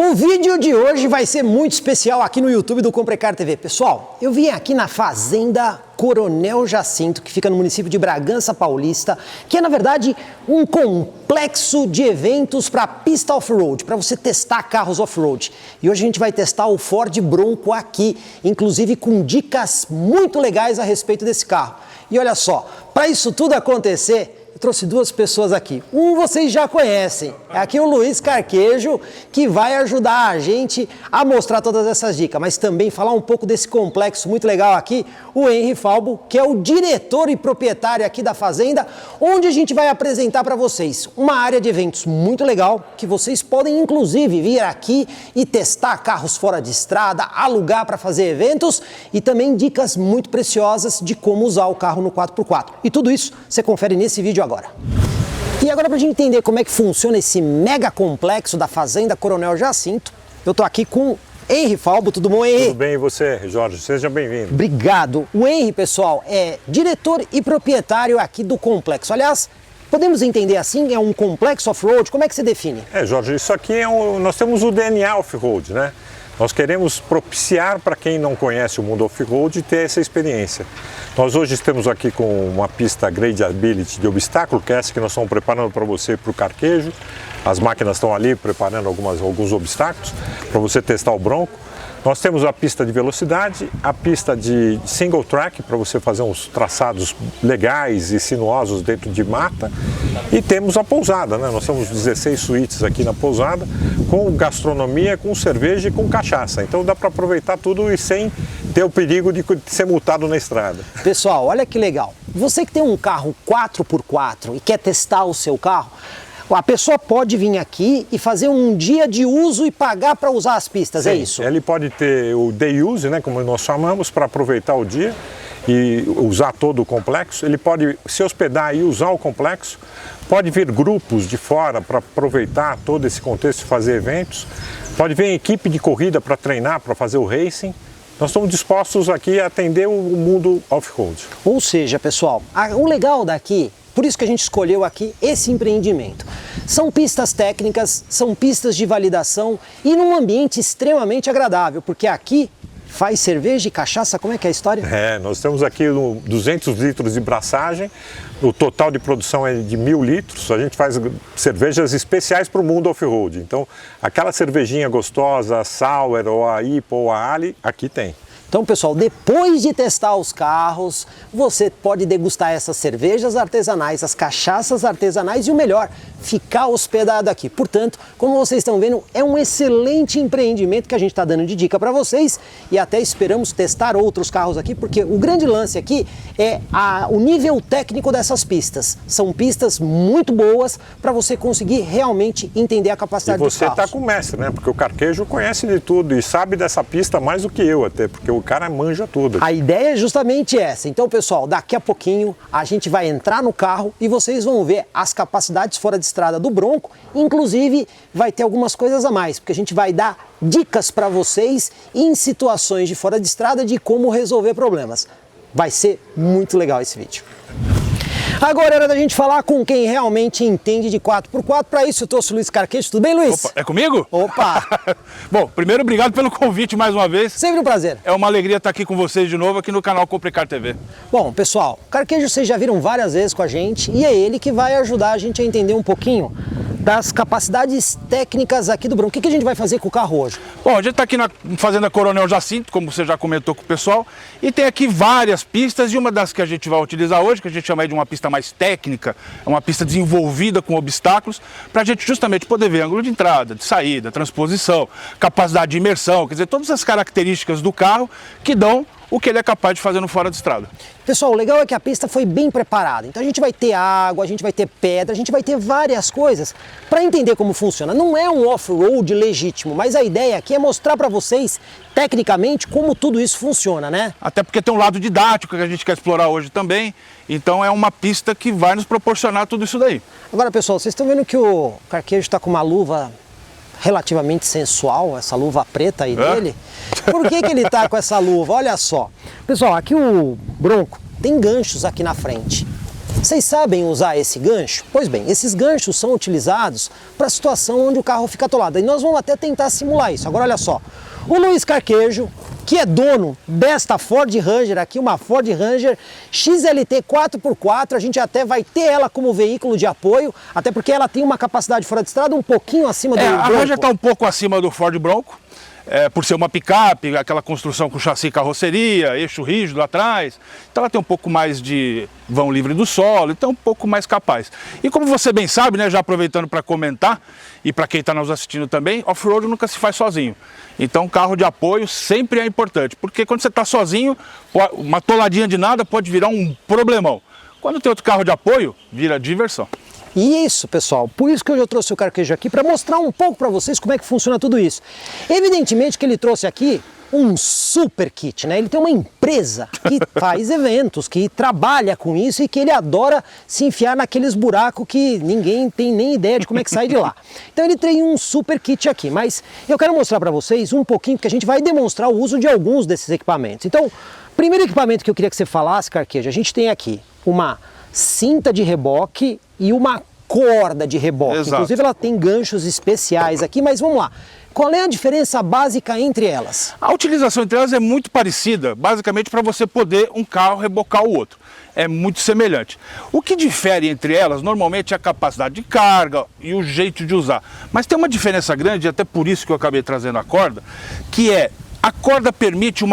O vídeo de hoje vai ser muito especial aqui no YouTube do Comprecar TV. Pessoal, eu vim aqui na Fazenda Coronel Jacinto, que fica no município de Bragança Paulista, que é, na verdade, um complexo de eventos para pista off-road, para você testar carros off-road. E hoje a gente vai testar o Ford Bronco aqui, inclusive com dicas muito legais a respeito desse carro. E olha só, para isso tudo acontecer, eu trouxe duas pessoas aqui. Um vocês já conhecem, é aqui o Luiz Carquejo, que vai ajudar a gente a mostrar todas essas dicas, mas também falar um pouco desse complexo muito legal aqui, o Henry Falbo, que é o diretor e proprietário aqui da Fazenda, onde a gente vai apresentar para vocês uma área de eventos muito legal, que vocês podem inclusive vir aqui e testar carros fora de estrada, alugar para fazer eventos e também dicas muito preciosas de como usar o carro no 4x4. E tudo isso você confere nesse vídeo agora. E agora, para a gente entender como é que funciona esse mega complexo da Fazenda Coronel Jacinto, eu tô aqui com Henry Falbo. Tudo bom, Henry? Tudo bem, e você, Jorge? Seja bem-vindo. Obrigado. O Henry, pessoal, é diretor e proprietário aqui do complexo. Aliás, podemos entender assim, é um complexo off-road? Como é que se define? Jorge, isso aqui nós temos o DNA off-road, né? Nós queremos propiciar para quem não conhece o mundo off-road ter essa experiência. Nós hoje estamos aqui com uma pista Gradeability de obstáculo, que é essa que nós estamos preparando para você para o Carquejo. As máquinas estão ali preparando alguns obstáculos para você testar o Bronco. Nós temos a pista de velocidade, a pista de single track para você fazer uns traçados legais e sinuosos dentro de mata, e temos a pousada, né? Nós temos 16 suítes aqui na pousada, com gastronomia, com cerveja e com cachaça. Então dá para aproveitar tudo e sem ter o perigo de ser multado na estrada. Pessoal, olha que legal. Você que tem um carro 4x4 e quer testar o seu carro, a pessoa pode vir aqui e fazer um dia de uso e pagar para usar as pistas, Sim, é isso? Ele pode ter o day use, né, como nós chamamos, para aproveitar o dia e usar todo o complexo. Ele pode se hospedar e usar o complexo. Pode vir grupos de fora para aproveitar todo esse contexto e fazer eventos. Pode vir equipe de corrida para treinar, para fazer o racing. Nós estamos dispostos aqui a atender o mundo off-road. Ou seja, pessoal, o legal daqui, por isso que a gente escolheu aqui esse empreendimento. São pistas técnicas, são pistas de validação e num ambiente extremamente agradável, porque aqui faz cerveja e cachaça. Como é que é a história? Nós temos aqui 200 litros de braçagem, o total de produção é de 1.000 litros, a gente faz cervejas especiais para o mundo off-road. Então, aquela cervejinha gostosa, a Sour, ou a IPA, ou a Ali, aqui tem. Então, pessoal, depois de testar os carros, você pode degustar essas cervejas artesanais, as cachaças artesanais e o melhor, ficar hospedado aqui. Portanto, como vocês estão vendo, é um excelente empreendimento que a gente está dando de dica para vocês e até esperamos testar outros carros aqui, porque o grande lance aqui é o nível técnico dessas pistas. São pistas muito boas para você conseguir realmente entender a capacidade dos carros. E você está com o mestre, né? Porque o Carquejo conhece de tudo e sabe dessa pista mais do que eu até, porque o cara manja tudo. A ideia é justamente essa. Então, pessoal, daqui a pouquinho a gente vai entrar no carro e vocês vão ver as capacidades fora de estrada do Bronco. Inclusive, vai ter algumas coisas a mais, porque a gente vai dar dicas para vocês em situações de fora de estrada de como resolver problemas. Vai ser muito legal esse vídeo. Agora é hora da gente falar com quem realmente entende de 4x4. Para isso eu trouxe o Luiz Carquejo. Tudo bem, Luiz? Opa, é comigo? Opa! Bom, primeiro, obrigado pelo convite mais uma vez. Sempre um prazer. É uma alegria estar aqui com vocês de novo aqui no canal Comprecar TV. Bom, pessoal, o Carquejo vocês já viram várias vezes com a gente e é ele que vai ajudar a gente a entender um pouquinho das capacidades técnicas aqui do Bronco. O que a gente vai fazer com o carro hoje? Bom, a gente está aqui na Fazenda Coronel Jacinto, como você já comentou com o pessoal, e tem aqui várias pistas, e uma das que a gente vai utilizar hoje, que a gente chama de uma pista mais técnica, é uma pista desenvolvida com obstáculos, para a gente justamente poder ver ângulo de entrada, de saída, transposição, capacidade de imersão, quer dizer, todas as características do carro que dão o que ele é capaz de fazer no fora de estrada. Pessoal, o legal é que a pista foi bem preparada. Então a gente vai ter água, a gente vai ter pedra, a gente vai ter várias coisas para entender como funciona. Não é um off-road legítimo, mas a ideia aqui é mostrar para vocês, tecnicamente, como tudo isso funciona, né? Até porque tem um lado didático que a gente quer explorar hoje também. Então é uma pista que vai nos proporcionar tudo isso daí. Agora, pessoal, vocês estão vendo que o Carquejo está com uma luva relativamente sensual, essa luva preta aí dele. Por que ele tá com essa luva? Olha só. Pessoal, aqui o Bronco tem ganchos aqui na frente. Vocês sabem usar esse gancho? Pois bem, esses ganchos são utilizados para a situação onde o carro fica atolado. E nós vamos até tentar simular isso. Agora olha só, o Luiz Carquejo, que é dono desta Ford Ranger aqui, uma Ford Ranger XLT 4x4, a gente até vai ter ela como veículo de apoio, até porque ela tem uma capacidade fora de estrada um pouquinho acima do Bronco. A Ranger está um pouco acima do Ford Bronco, por ser uma picape, aquela construção com chassi e carroceria, eixo rígido atrás, então ela tem um pouco mais de vão livre do solo, então um pouco mais capaz. E como você bem sabe, né, já aproveitando para comentar, e para quem está nos assistindo também, off-road nunca se faz sozinho. Então carro de apoio sempre é importante, porque quando você está sozinho, uma toladinha de nada pode virar um problemão. Quando tem outro carro de apoio, vira diversão. E é isso, pessoal, por isso que hoje eu trouxe o Carquejo aqui, para mostrar um pouco para vocês como é que funciona tudo isso. Evidentemente que ele trouxe aqui um super kit, né? Ele tem uma empresa que faz eventos, que trabalha com isso e que ele adora se enfiar naqueles buracos que ninguém tem nem ideia de como é que sai de lá. Então ele tem um super kit aqui, mas eu quero mostrar para vocês um pouquinho, porque a gente vai demonstrar o uso de alguns desses equipamentos. Então, primeiro equipamento que eu queria que você falasse, Carquejo, a gente tem aqui uma cinta de reboque e uma corda de reboque. Exato. Inclusive ela tem ganchos especiais aqui, mas vamos lá. Qual é a diferença básica entre elas? A utilização entre elas é muito parecida, basicamente para você poder um carro rebocar o outro. É muito semelhante. O que difere entre elas normalmente é a capacidade de carga e o jeito de usar. Mas tem uma diferença grande, até por isso que eu acabei trazendo a corda, que é a corda permite,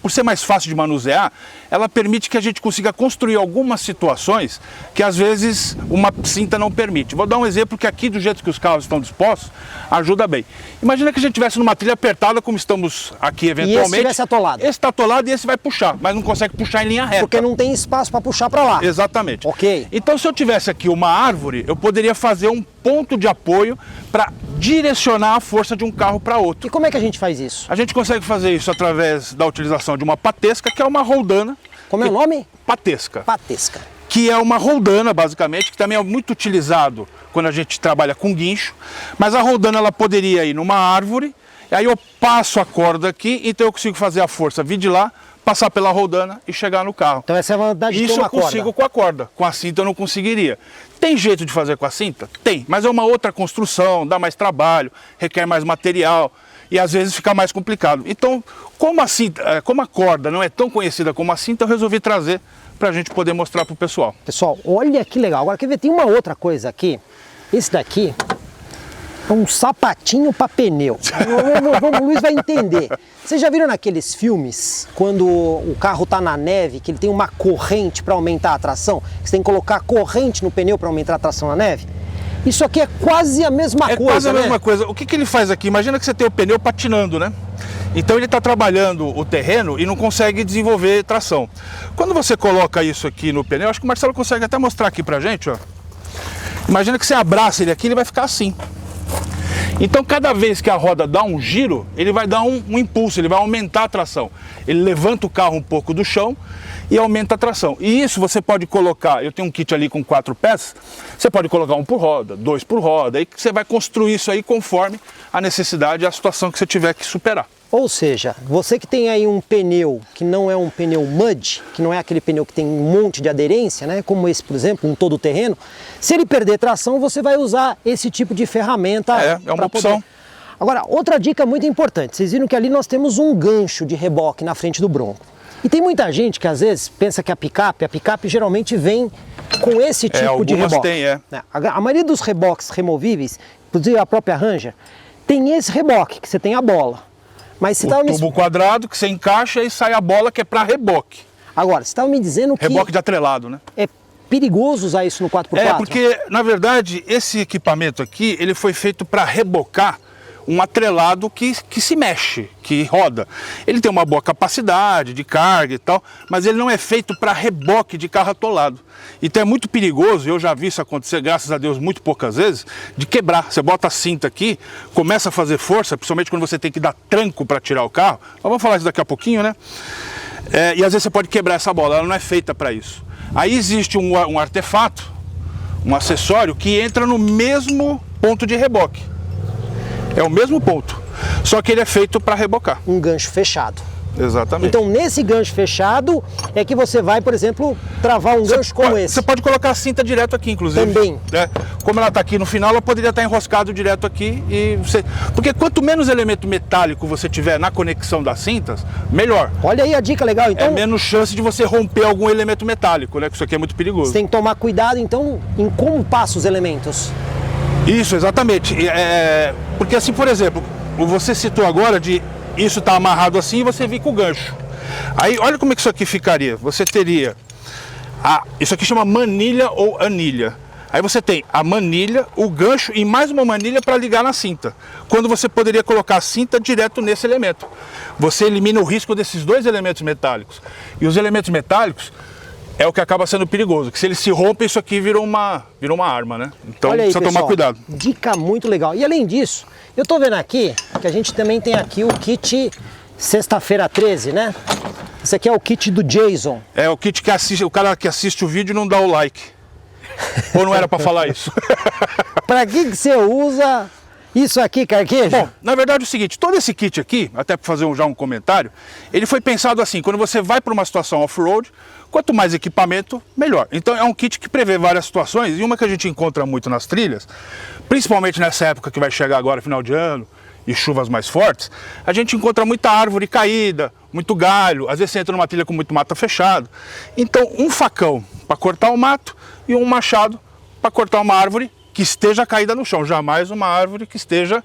por ser mais fácil de manusear, ela permite que a gente consiga construir algumas situações que às vezes uma cinta não permite. Vou dar um exemplo que aqui, do jeito que os carros estão dispostos, ajuda bem. Imagina que a gente estivesse numa trilha apertada, como estamos aqui eventualmente. E esse estivesse atolado. Esse está atolado e esse vai puxar, mas não consegue puxar em linha reta. Porque não tem espaço para puxar para lá. Exatamente. Ok. Então se eu tivesse aqui uma árvore, eu poderia fazer um ponto de apoio para direcionar a força de um carro para outro. E como é que a gente faz isso? A gente consegue fazer isso através da utilização de uma patesca, que é uma roldana. Como é o nome? Patesca. Patesca. Que é uma roldana, basicamente, que também é muito utilizado quando a gente trabalha com guincho. Mas a roldana, ela poderia ir numa árvore, e aí eu passo a corda aqui, então eu consigo fazer a força vir de lá, passar pela roldana e chegar no carro. Então essa é a vantagem de ter Isso uma eu consigo com a corda. Com a cinta eu não conseguiria. Tem jeito de fazer com a cinta? Tem, mas é uma outra construção, dá mais trabalho, requer mais material e às vezes fica mais complicado. Então, como a corda não é tão conhecida como a cinta, eu resolvi trazer para a gente poder mostrar para o pessoal. Pessoal, olha que legal. Agora quer ver, tem uma outra coisa aqui. Esse daqui é um sapatinho para pneu. O Luiz vai entender. Vocês já viram naqueles filmes, quando o carro está na neve, que ele tem uma corrente para aumentar a tração? Você tem que colocar corrente no pneu para aumentar a tração na neve? Isso aqui é quase a mesma coisa, É quase a né? mesma coisa. O que ele faz aqui? Imagina que você tem o pneu patinando, né? Então ele está trabalhando o terreno e não consegue desenvolver tração. Quando você coloca isso aqui no pneu, acho que o Marcelo consegue até mostrar aqui pra gente, ó. Imagina que você abraça ele aqui, ele vai ficar assim. Então cada vez que a roda dá um giro, ele vai dar um impulso, ele vai aumentar a tração. Ele levanta o carro um pouco do chão e aumenta a tração. E isso você pode colocar, eu tenho um kit ali com 4 peças, você pode colocar 1 por roda, 2 por roda, e você vai construir isso aí conforme a necessidade e a situação que você tiver que superar. Ou seja, você que tem aí um pneu que não é um pneu mud, que não é aquele pneu que tem um monte de aderência, né? Como esse, por exemplo, um todo terreno, se ele perder tração, você vai usar esse tipo de ferramenta. É uma opção. Agora, outra dica muito importante, vocês viram que ali nós temos um gancho de reboque na frente do Bronco. E tem muita gente que às vezes pensa que a picape geralmente vem com esse tipo de reboque. Tem, A maioria dos reboques removíveis, inclusive a própria Ranger, tem esse reboque, que você tem a bola. Mas você o tubo quadrado que você encaixa e sai a bola que é para reboque. Agora, você estava me dizendo que... Reboque de atrelado, né? É perigoso usar isso no 4x4? É, porque, na verdade, esse equipamento aqui, ele foi feito para rebocar um atrelado que se mexe, que roda. Ele tem uma boa capacidade de carga e tal, mas ele não é feito para reboque de carro atolado. Então é muito perigoso, eu já vi isso acontecer, graças a Deus, muito poucas vezes, de quebrar. Você bota a cinta aqui, começa a fazer força, principalmente quando você tem que dar tranco para tirar o carro. Mas vamos falar isso daqui a pouquinho, né? E às vezes você pode quebrar essa bola, ela não é feita para isso. Aí existe um artefato, um acessório, que entra no mesmo ponto de reboque. É o mesmo ponto, só que ele é feito para rebocar. Um gancho fechado. Exatamente. Então, nesse gancho fechado, é que você vai, por exemplo, travar um gancho como esse. Você pode colocar a cinta direto aqui, inclusive. Também. Né? Como ela está aqui no final, ela poderia estar enroscado direto aqui. Porque quanto menos elemento metálico você tiver na conexão das cintas, melhor. Olha aí a dica legal. Então, É menos chance de você romper algum elemento metálico, né? Que isso aqui é muito perigoso. você tem que tomar cuidado, então, em como passa os elementos. Isso, exatamente. Porque assim, por exemplo, você citou agora de isso está amarrado assim e você vir com o gancho. Aí, olha como é que isso aqui ficaria. Você teria, isso aqui chama manilha ou anilha. Aí você tem a manilha, o gancho e mais uma manilha para ligar na cinta. Quando você poderia colocar a cinta direto nesse elemento. Você elimina o risco desses dois elementos metálicos. E os elementos metálicos é o que acaba sendo perigoso, que se ele se rompe, isso aqui virou uma arma, né? Então Olha aí, precisa pessoal, tomar cuidado. Dica muito legal. E além disso, eu tô vendo aqui que a gente também tem aqui o kit Sexta-feira 13, né? Esse aqui é o kit do Jason. É o kit que assiste, o cara que assiste o vídeo não dá o like. Ou não era para falar isso? Para que você usa isso aqui, Carquejo? Bom, na verdade é o seguinte, todo esse kit aqui, até para fazer já um comentário, ele foi pensado assim, quando você vai para uma situação off-road, quanto mais equipamento, melhor. Então é um kit que prevê várias situações, e uma que a gente encontra muito nas trilhas, principalmente nessa época que vai chegar agora, final de ano, e chuvas mais fortes, a gente encontra muita árvore caída, muito galho, às vezes você entra numa trilha com muito mato fechado. Então um facão para cortar o mato e um machado para cortar uma árvore que esteja caída no chão, jamais uma árvore que esteja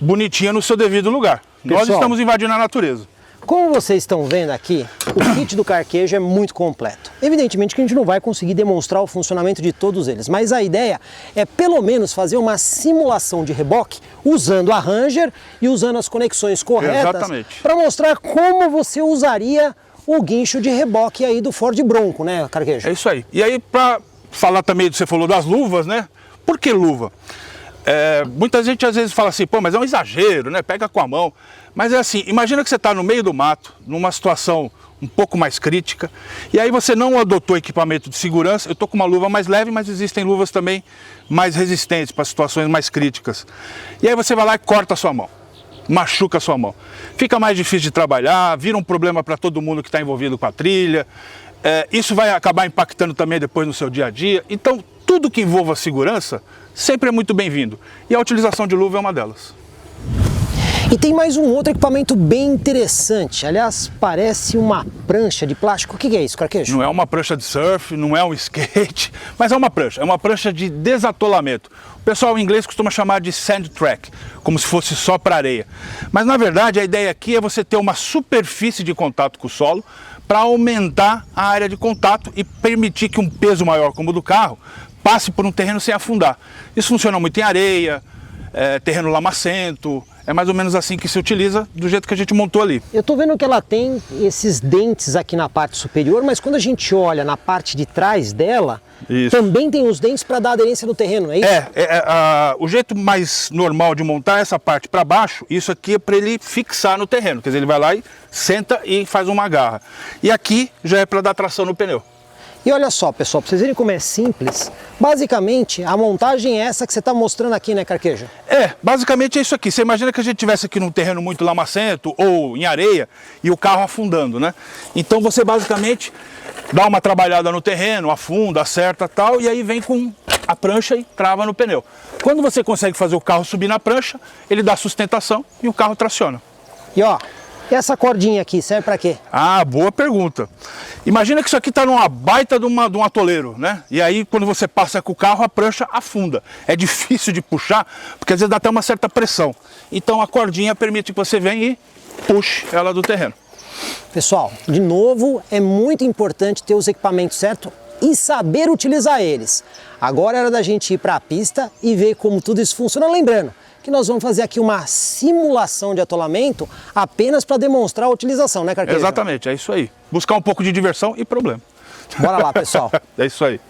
bonitinha no seu devido lugar. Pessoal, nós estamos invadindo a natureza. Como vocês estão vendo aqui, o kit do Carquejo é muito completo. Evidentemente que a gente não vai conseguir demonstrar o funcionamento de todos eles, mas a ideia é pelo menos fazer uma simulação de reboque usando a Ranger e usando as conexões corretas para mostrar como você usaria o guincho de reboque aí do Ford Bronco, né, Carquejo? É isso aí. E aí, para falar também, você falou das luvas, né? Por que luva? Muita gente às vezes fala assim, pô, mas é um exagero, né? Pega com a mão. Mas é assim, imagina que você está no meio do mato, numa situação um pouco mais crítica, e aí você não adotou equipamento de segurança. Eu estou com uma luva mais leve, mas existem luvas também mais resistentes para situações mais críticas. E aí você vai lá e corta a sua mão, machuca a sua mão. Fica mais difícil de trabalhar, vira um problema para todo mundo que está envolvido com a trilha. Isso vai acabar impactando também depois no seu dia a dia. Então, tudo que envolva segurança sempre é muito bem-vindo. E a utilização de luva é uma delas. E tem mais um outro equipamento bem interessante. Aliás, parece uma prancha de plástico. O que é isso, Carquejo? Não é uma prancha de surf, não é um skate, mas é uma prancha. É uma prancha de desatolamento. O pessoal em inglês costuma chamar de sand track, como se fosse só para areia. Mas na verdade a ideia aqui é você ter uma superfície de contato com o solo para aumentar a área de contato e permitir que um peso maior como o do carro passe por um terreno sem afundar. Isso funciona muito em areia, terreno lamacento. É mais ou menos assim que se utiliza, do jeito que a gente montou ali. Eu tô vendo que ela tem esses dentes aqui na parte superior, mas quando a gente olha na parte de trás dela, também tem os dentes para dar aderência no terreno, é isso? O jeito mais normal de montar essa parte para baixo, isso aqui é para ele fixar no terreno. Quer dizer, ele vai lá e senta e faz uma garra. E aqui já é para dar tração no pneu. E olha só, pessoal, para vocês verem como é simples, basicamente a montagem é essa que você está mostrando aqui, né, Carquejo? Basicamente é isso aqui. Você imagina que a gente estivesse aqui num terreno muito lamacento ou em areia e o carro afundando, né? Então você basicamente dá uma trabalhada no terreno, afunda, acerta tal, e aí vem com a prancha e trava no pneu. Quando você consegue fazer o carro subir na prancha, ele dá sustentação e o carro traciona. E ó, e essa cordinha aqui serve para quê? Ah, boa pergunta. Imagina que isso aqui está numa baita de um atoleiro, né? E aí quando você passa com o carro, a prancha afunda. É difícil de puxar, porque às vezes dá até uma certa pressão. Então a cordinha permite que você venha e puxe ela do terreno. Pessoal, de novo, é muito importante ter os equipamentos certos e saber utilizar eles. Agora era da gente ir para a pista e ver como tudo isso funciona. Lembrando que nós vamos fazer aqui uma simulação de atolamento apenas para demonstrar a utilização, né, Carquejo? Exatamente, é isso aí. Buscar um pouco de diversão e problema. Bora lá, pessoal. É isso aí.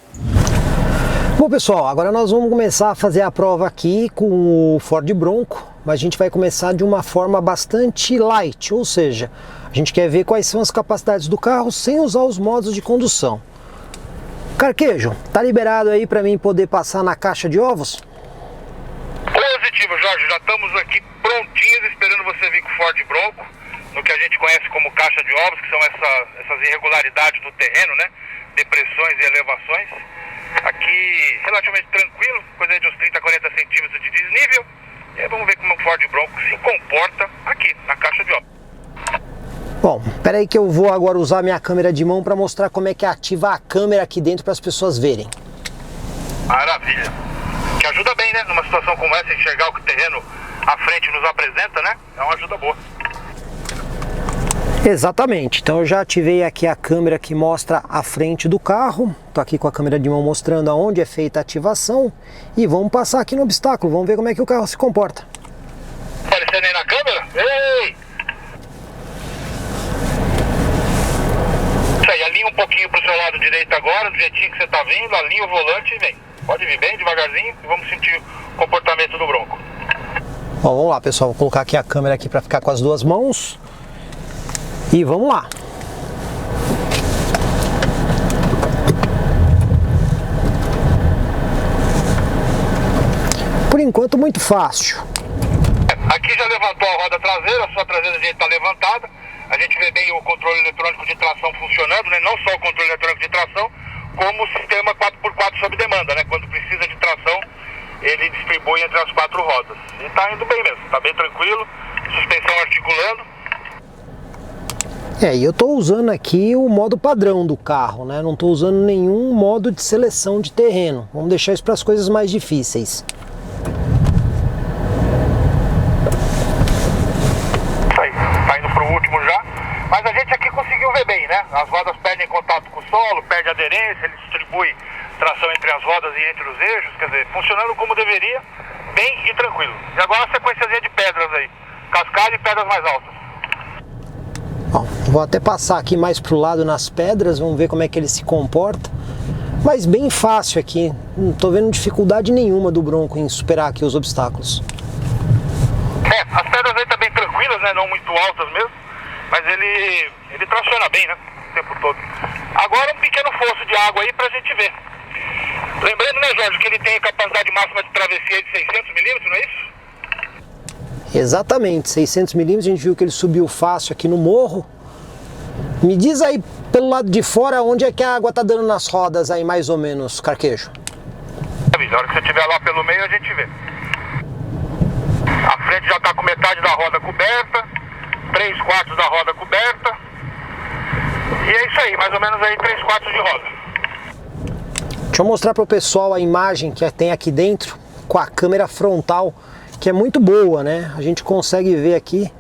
Bom, pessoal, agora nós vamos começar a fazer a prova aqui com o Ford Bronco, mas a gente vai começar de uma forma bastante light, ou seja, a gente quer ver quais são as capacidades do carro sem usar os modos de condução. Carquejo, tá liberado aí para mim poder passar na caixa de ovos? Positivo, Jorge, já estamos aqui prontinhos esperando você vir com o Ford Bronco. no que a gente conhece como caixa de ovos, que são essas irregularidades do terreno, né? Depressões e elevações. Aqui relativamente tranquilo, coisa de uns 30 a 40 centímetros de desnível. E aí vamos ver como o Ford Bronco se comporta aqui na caixa de ovos. Bom, peraí que eu vou agora usar minha câmera de mão para mostrar como é que ativa a câmera aqui dentro para as pessoas verem. Maravilha. Que ajuda bem, né? Numa situação como essa, enxergar o que o terreno à frente nos apresenta, né? É uma ajuda boa. Exatamente, então eu já ativei aqui a câmera que mostra a frente do carro. Tô aqui com a câmera de mão mostrando aonde é feita a ativação. E vamos passar aqui no obstáculo, vamos ver como é que o carro se comporta. Aparecendo aí na câmera? Ei! Isso aí, alinha um pouquinho pro seu lado direito agora, do jeitinho que você tá vindo, alinha o volante e vem. Pode vir bem devagarzinho e vamos sentir o comportamento do Bronco. Bom, vamos lá, pessoal, vou colocar aqui a câmera aqui para ficar com as duas mãos. E vamos lá. Por enquanto, muito fácil. Aqui já levantou a roda traseira, a sua traseira já está levantada. A gente vê bem o controle eletrônico de tração funcionando, né? Não só o controle eletrônico de tração, como o sistema 4x4 sob demanda, né? Quando precisa de tração, ele distribui entre as 4 rodas. E está indo bem mesmo, está bem tranquilo, suspensão articulando. E eu estou usando aqui o modo padrão do carro, né? Não estou usando nenhum modo de seleção de terreno. Vamos deixar isso para as coisas mais difíceis. Isso aí, tá indo para o último já. Mas a gente aqui conseguiu ver bem, né? As rodas perdem contato com o solo, perde aderência, ele distribui tração entre as rodas e entre os eixos, quer dizer, funcionando como deveria, bem e tranquilo. E agora a sequenciazinha de pedras aí, cascalho e pedras mais altas. Bom, vou até passar aqui mais pro lado nas pedras, vamos ver como é que ele se comporta. Mas bem fácil aqui, não tô vendo dificuldade nenhuma do Bronco em superar aqui os obstáculos. As pedras aí tá bem tranquilas, né? Não muito altas mesmo, mas ele traciona bem, né? O tempo todo. Agora um pequeno fosso de água aí pra gente ver. Lembrando, né, Jorge, que ele tem capacidade máxima de travessia de 600 milímetros, não é isso? Exatamente, 600 milímetros, a gente viu que ele subiu fácil aqui no morro. Me diz aí pelo lado de fora onde é que a água tá dando nas rodas aí mais ou menos, Carquejo. Na hora que você estiver lá pelo meio a gente vê. A frente já tá com metade da roda coberta, 3/4 da roda coberta. E é isso aí, mais ou menos aí 3/4 de roda. Deixa eu mostrar pro pessoal a imagem que tem aqui dentro com a câmera frontal, que é muito boa, né? A gente consegue ver aqui,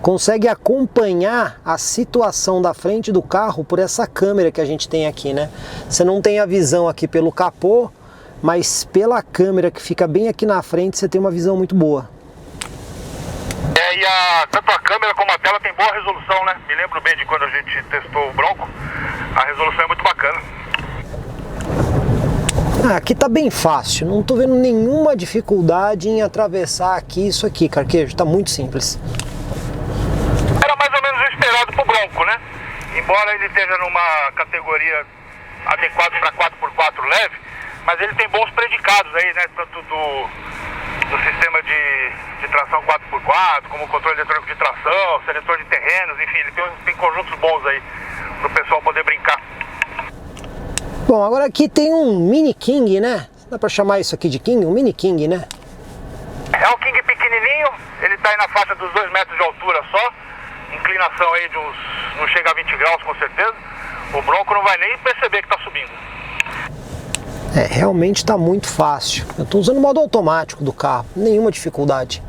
consegue acompanhar a situação da frente do carro por essa câmera que a gente tem aqui, né? Você não tem a visão aqui pelo capô, mas pela câmera que fica bem aqui na frente você tem uma visão muito boa. E tanto a câmera como a tela tem boa resolução, né? Me lembro bem de quando a gente testou o Bronco, a resolução é muito bacana. Aqui tá bem fácil, não tô vendo nenhuma dificuldade em atravessar aqui isso aqui, Carquejo, tá muito simples. Era mais ou menos o esperado pro Bronco, né? Embora ele esteja numa categoria adequada para 4x4 leve, mas ele tem bons predicados aí, né? Tanto do sistema de tração 4x4, como o controle eletrônico de tração, seletor de terrenos, enfim, ele tem conjuntos bons aí pro pessoal poder brincar. Bom, agora aqui tem um Mini King, né? Dá pra chamar isso aqui de King? Um Mini King, né? É um King pequenininho, ele tá aí na faixa dos 2 metros de altura só, inclinação aí de uns, não chega a 20 graus com certeza, o Bronco não vai nem perceber que tá subindo. Realmente tá muito fácil. Eu tô usando o modo automático do carro, nenhuma dificuldade.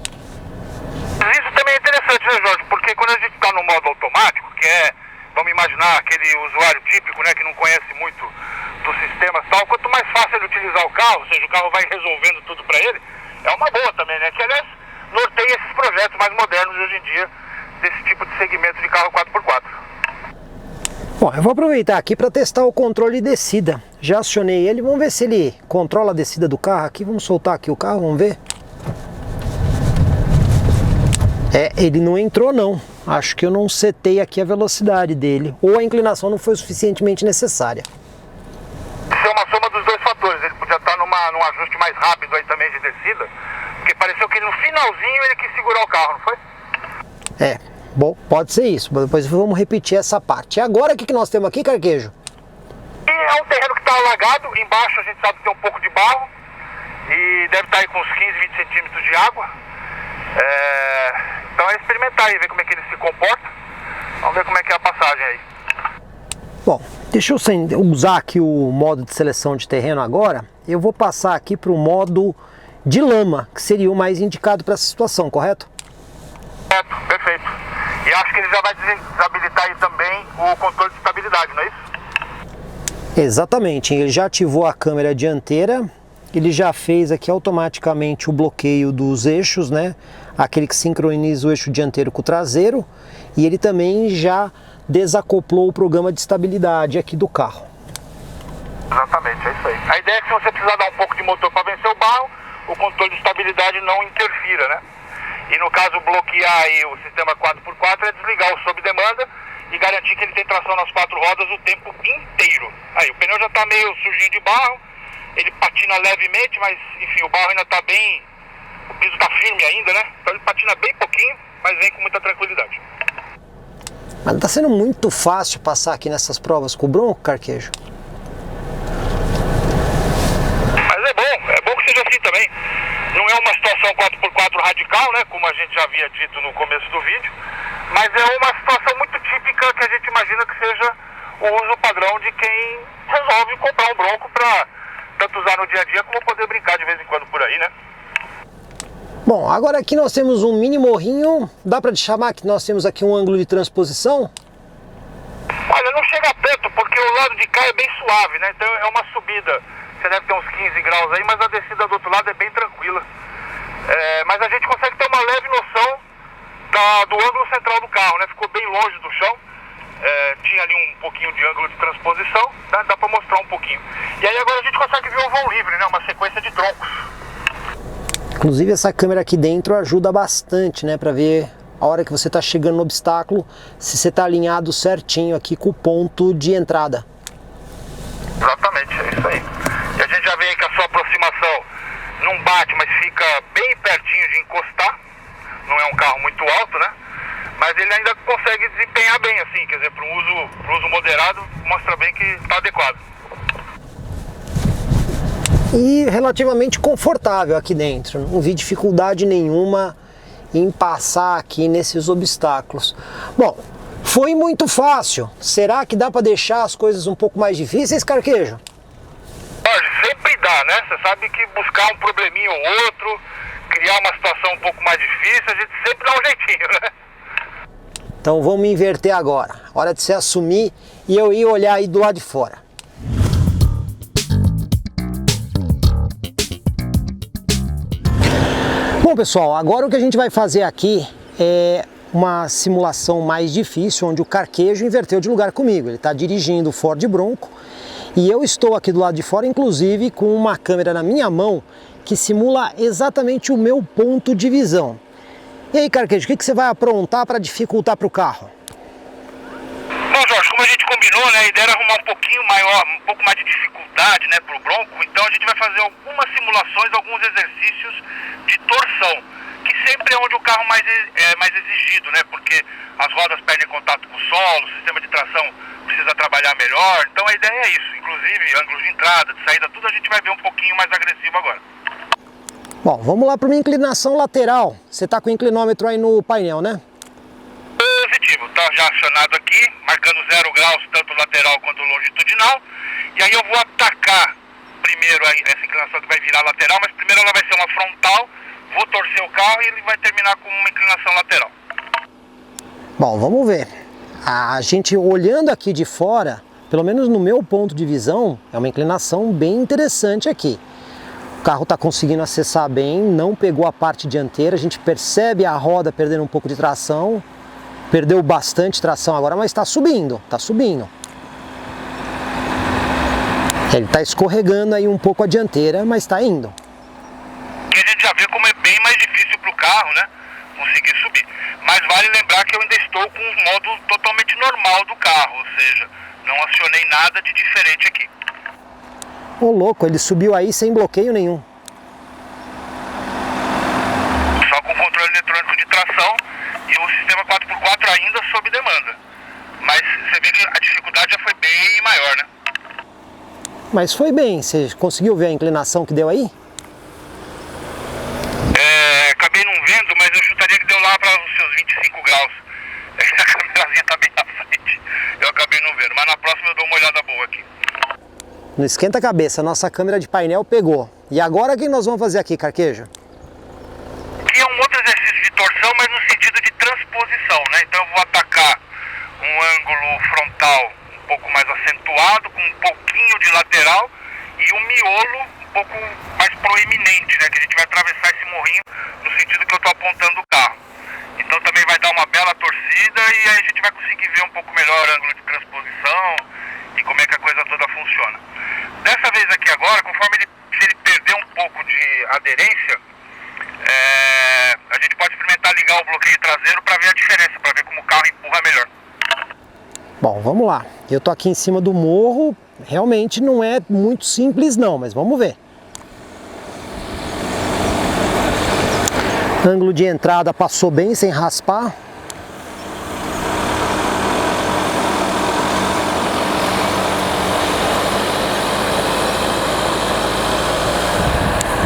Isso também é interessante, né, Jorge? Porque quando a gente tá no modo automático, que é, vamos imaginar, aquele usuário típico, né, que não conhece muito do sistema e tal, quanto mais fácil ele utilizar o carro, ou seja, o carro vai resolvendo tudo para ele, é uma boa também, né? Que, aliás, norteia esses projetos mais modernos hoje em dia, desse tipo de segmento de carro 4x4. Bom, eu vou aproveitar aqui para testar o controle de descida. Já acionei ele, vamos ver se ele controla a descida do carro aqui. Vamos soltar aqui o carro, vamos ver. Ele não entrou não. Acho que eu não setei aqui a velocidade dele, ou a inclinação não foi suficientemente necessária. Isso é uma soma dos dois fatores, ele podia estar num ajuste mais rápido aí também de descida, porque pareceu que no finalzinho ele quis segurar o carro, não foi? Bom, pode ser isso. Depois vamos repetir essa parte. E agora o que nós temos aqui, Carquejo? E é um terreno que está alagado, embaixo a gente sabe que tem um pouco de barro e deve estar aí com uns 15, 20 centímetros de água. Então é experimentar aí, ver como é que ele se comporta. Vamos ver como é que é a passagem aí. Bom, deixa eu usar aqui o modo de seleção de terreno agora. Eu vou passar aqui para o modo de lama, que seria o mais indicado para essa situação, correto? Certo, perfeito. E acho que ele já vai desabilitar aí também o controle de estabilidade, não é isso? Exatamente, ele já ativou a câmera dianteira, ele já fez aqui automaticamente o bloqueio dos eixos, né? Aquele que sincroniza o eixo dianteiro com o traseiro, e ele também já desacoplou o programa de estabilidade aqui do carro. Exatamente, é isso aí. A ideia é que se você precisar dar um pouco de motor para vencer o barro, o controle de estabilidade não interfira, né? E no caso bloquear aí o sistema 4x4 é desligar o sob demanda e garantir que ele tem tração nas 4 rodas o tempo inteiro. Aí o pneu já está meio sujinho de barro, ele patina levemente, mas enfim, o barro ainda está bem, o piso está firme ainda, né? Então ele patina bem pouquinho, mas vem com muita tranquilidade. Mas está sendo muito fácil passar aqui nessas provas com o Bronco, Carquejo? Mas é bom que seja assim também. Não é uma situação 4x4 radical, né? Como a gente já havia dito no começo do vídeo, mas é uma situação muito típica que a gente imagina que seja o uso padrão de quem resolve comprar um Bronco para tanto usar no dia a dia como poder brincar de vez em quando por aí, né? Bom, agora aqui nós temos um mini morrinho, dá para te chamar que nós temos aqui um ângulo de transposição? Olha, não chega tanto, porque o lado de cá é bem suave, né? Então é uma subida, você deve ter uns 15 graus aí, mas a descida do outro lado é bem tranquila. Mas a gente consegue ter uma leve noção do ângulo central do carro, né? Ficou bem longe do chão, tinha ali um pouquinho de ângulo de transposição, né? Dá para mostrar um pouquinho. E aí agora a gente consegue ver o vão livre, né? Uma sequência de troncos. Inclusive essa câmera aqui dentro ajuda bastante, né? Para ver a hora que você está chegando no obstáculo, se você está alinhado certinho aqui com o ponto de entrada. Exatamente, é isso aí. E a gente já vê que a sua aproximação não bate, mas fica bem pertinho de encostar. Não é um carro muito alto, né? Mas ele ainda consegue desempenhar bem, assim, quer dizer, para um uso moderado, mostra bem que está adequado. E relativamente confortável aqui dentro, não vi dificuldade nenhuma em passar aqui nesses obstáculos. Bom, foi muito fácil. Será que dá para deixar as coisas um pouco mais difíceis, Carquejo? Olha, sempre dá, né? Você sabe que buscar um probleminha ou outro, criar uma situação um pouco mais difícil, a gente sempre dá um jeitinho, né? Então vamos inverter agora. Hora de você assumir e eu ir olhar aí do lado de fora. Bom, pessoal, agora o que a gente vai fazer aqui é uma simulação mais difícil, onde o Carquejo inverteu de lugar comigo. Ele está dirigindo o Ford Bronco e eu estou aqui do lado de fora, inclusive com uma câmera na minha mão que simula exatamente o meu ponto de visão. E aí, Carquejo, o que você vai aprontar para dificultar para o carro? Bom, Jorge, como a gente combinou, né, a ideia era arrumar um pouquinho maior, um pouco mais de dificuldade, né, para o Bronco. Então a gente vai fazer algumas simulações, alguns exercícios de torção, que sempre é onde o carro é mais exigido, né, porque as rodas perdem contato com o solo, o sistema de tração precisa trabalhar melhor. Então a ideia é isso, inclusive ângulos de entrada, de saída, tudo a gente vai ver um pouquinho mais agressivo agora. Bom, vamos lá para uma inclinação lateral. Você está com o inclinômetro aí no painel, né? Positivo, tá já acionado aqui, marcando 0 graus, tanto lateral quanto longitudinal. E aí eu vou atacar primeiro essa inclinação que vai virar lateral, mas primeiro ela vai ser uma frontal, vou torcer o carro e ele vai terminar com uma inclinação lateral. Bom, vamos ver. A gente olhando aqui de fora, pelo menos no meu ponto de visão, é uma inclinação bem interessante aqui. O carro está conseguindo acessar bem, não pegou a parte dianteira, a gente percebe a roda perdendo um pouco de tração, perdeu bastante tração agora, mas está subindo, está subindo. Ele está escorregando aí um pouco a dianteira, mas está indo. E a gente já vê como é bem mais difícil para o carro, né, conseguir subir. Mas vale lembrar que eu ainda estou com o modo totalmente normal do carro, ou seja, não acionei nada de diferente aqui. Ô louco, ele subiu aí sem bloqueio nenhum. Só com controle eletrônico de tração e o sistema 4x4 4x4 ainda sob demanda. Mas você vê que a dificuldade já foi bem maior, né? Mas foi bem, você conseguiu ver a inclinação que deu aí? Acabei não vendo, mas eu chutaria que deu lá para os seus 25 graus. A câmerazinha tá bem na frente, eu acabei não vendo, mas na próxima eu dou uma olhada boa aqui. Não esquenta a cabeça, nossa câmera de painel pegou. E agora o que nós vamos fazer aqui, Carqueja? Aqui é um outro exercício de torção, mas no sentido de transposição, né? Então eu vou atacar um ângulo frontal um pouco mais acentuado, com um pouquinho de lateral e um miolo um pouco mais proeminente, né? Que a gente vai atravessar esse morrinho no sentido que eu estou apontando o carro. Então também vai dar uma bela torcida e aí a gente vai conseguir ver um pouco melhor o ângulo de transposição e como é que a coisa toda funciona. Dessa vez aqui agora, conforme se ele perder um pouco de aderência, a gente pode experimentar ligar o bloqueio traseiro para ver a diferença, para ver como o carro empurra melhor. Bom, vamos lá. Eu tô aqui em cima do morro, realmente não é muito simples não, mas vamos ver. Ângulo de entrada passou bem, sem raspar.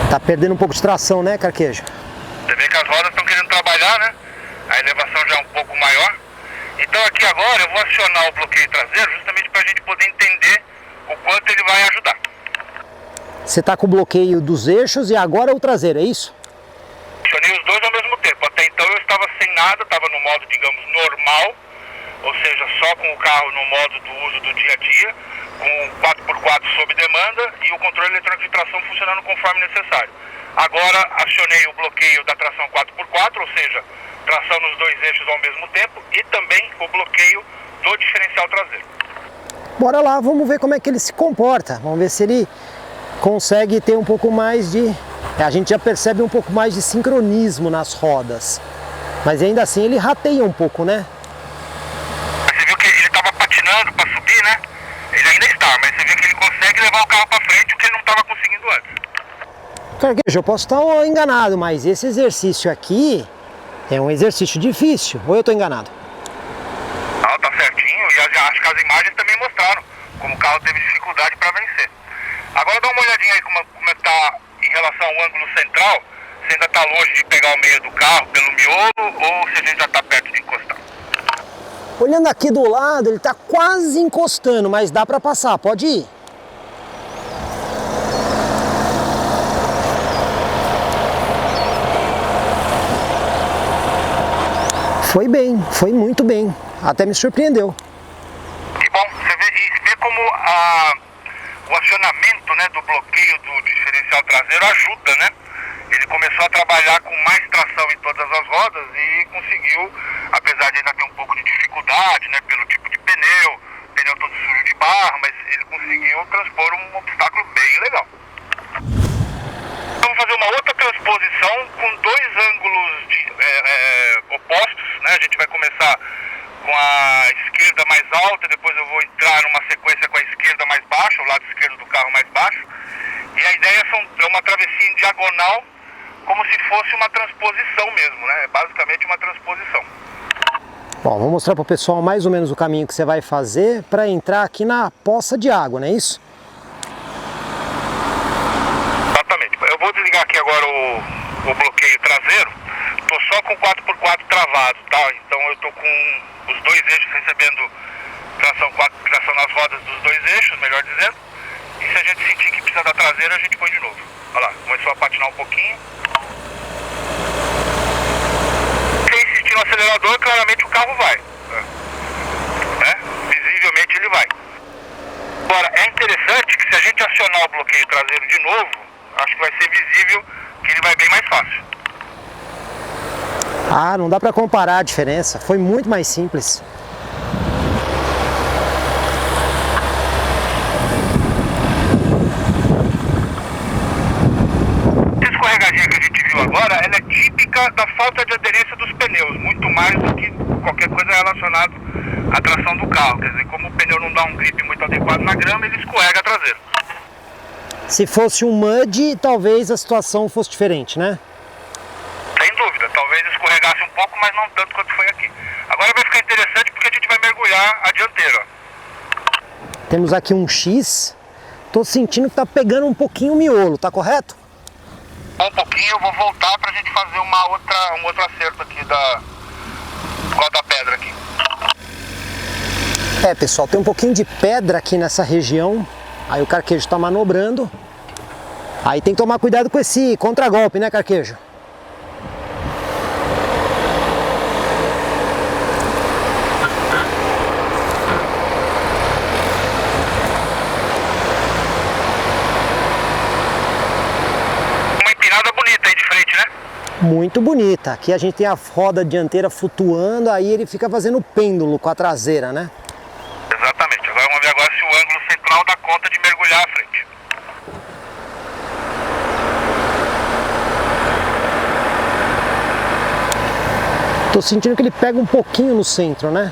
Tá perdendo um pouco de tração, né, Carqueja? Você vê que as rodas estão querendo trabalhar, né? A elevação já é um pouco maior. Então aqui agora eu vou acionar o bloqueio traseiro justamente para a gente poder entender o quanto ele vai ajudar. Você tá com o bloqueio dos eixos e agora o traseiro, é isso? Acionei os dois ao mesmo tempo. Até então eu estava sem nada, estava no modo, digamos, normal, ou seja, só com o carro no modo do uso do dia a dia, com o 4x4 sob demanda e o controle eletrônico de tração funcionando conforme necessário. Agora acionei o bloqueio da tração 4x4, ou seja, tração nos dois eixos ao mesmo tempo e também o bloqueio do diferencial traseiro. Bora lá, vamos ver como é que ele se comporta. Vamos ver se ele consegue ter um pouco mais de... A gente já percebe um pouco mais de sincronismo nas rodas. Mas ainda assim ele rateia um pouco, né? Você viu que ele estava patinando para subir, né? Ele ainda está, mas você vê que ele consegue levar o carro para frente, o que ele não estava conseguindo antes. Carqueja, eu posso estar enganado, mas esse exercício aqui é um exercício difícil. Ou eu estou enganado? Ah, tá certinho. E acho que as imagens também mostraram como o carro teve dificuldade para vencer. Agora dá uma olhadinha aí como está em relação ao ângulo central. Se ainda está longe de pegar o meio do carro pelo miolo ou se a gente já está perto de encostar. Olhando aqui do lado, ele está quase encostando, mas dá para passar. Pode ir. Foi bem, foi muito bem. Até me surpreendeu. Que bom, você vê como o acionamento, né, do bloqueio do diferencial traseiro ajuda, né? Ele começou a trabalhar com mais tração em todas as rodas e conseguiu, apesar de ainda ter um pouco de dificuldade, né, pelo tipo de pneu todo sujo de barro, mas ele conseguiu transpor um obstáculo bem legal. Vamos fazer uma outra transposição com dois ângulos opostos, né? A gente vai começar com a esquerda mais alta, depois eu vou entrar numa sequência com a esquerda mais baixa, o lado esquerdo do carro mais baixo. E a ideia é uma travessia em diagonal, como se fosse uma transposição mesmo, né? É basicamente uma transposição. Bom, vou mostrar para o pessoal mais ou menos o caminho que você vai fazer para entrar aqui na poça de água, não é isso? Exatamente. Eu vou desligar aqui agora o bloqueio traseiro. Estou só com o 4x4 travado, tá? Então eu estou com os dois eixos recebendo tração nas rodas dos dois eixos, melhor dizendo. E se a gente sentir que precisa da traseira, a gente põe de novo. Olha lá, começou a patinar um pouquinho. Se insistir no acelerador, claramente o carro vai. Né? Visivelmente ele vai. Agora, é interessante que se a gente acionar o bloqueio traseiro de novo, acho que vai ser visível que ele vai bem mais fácil. Ah, não dá para comparar a diferença. Foi muito mais simples. Essa escorregadinha que a gente viu agora, ela é típica da falta de aderência dos pneus, muito mais do que qualquer coisa relacionada à tração do carro. Quer dizer, como o pneu não dá um grip muito adequado na grama, ele escorrega a traseira. Se fosse um mud, talvez a situação fosse diferente, né? Sem dúvida, talvez escorregasse um pouco, mas não tanto quanto foi aqui. Agora mergulhar a dianteira. Temos aqui um X. Tô sentindo que tá pegando um pouquinho o miolo, tá correto? Um pouquinho, eu vou voltar pra gente fazer um outro acerto aqui por causa da pedra aqui. É, pessoal, tem um pouquinho de pedra aqui nessa região. Aí o carquejo tá manobrando. Aí tem que tomar cuidado com esse contragolpe, né, carquejo? Uma empinada bonita aí de frente, né? Muito bonita. Aqui a gente tem a roda dianteira flutuando, aí ele fica fazendo pêndulo com a traseira, né? Exatamente. Agora vamos ver agora se o ângulo central dá conta de mergulhar à frente. Tô sentindo que ele pega um pouquinho no centro, né?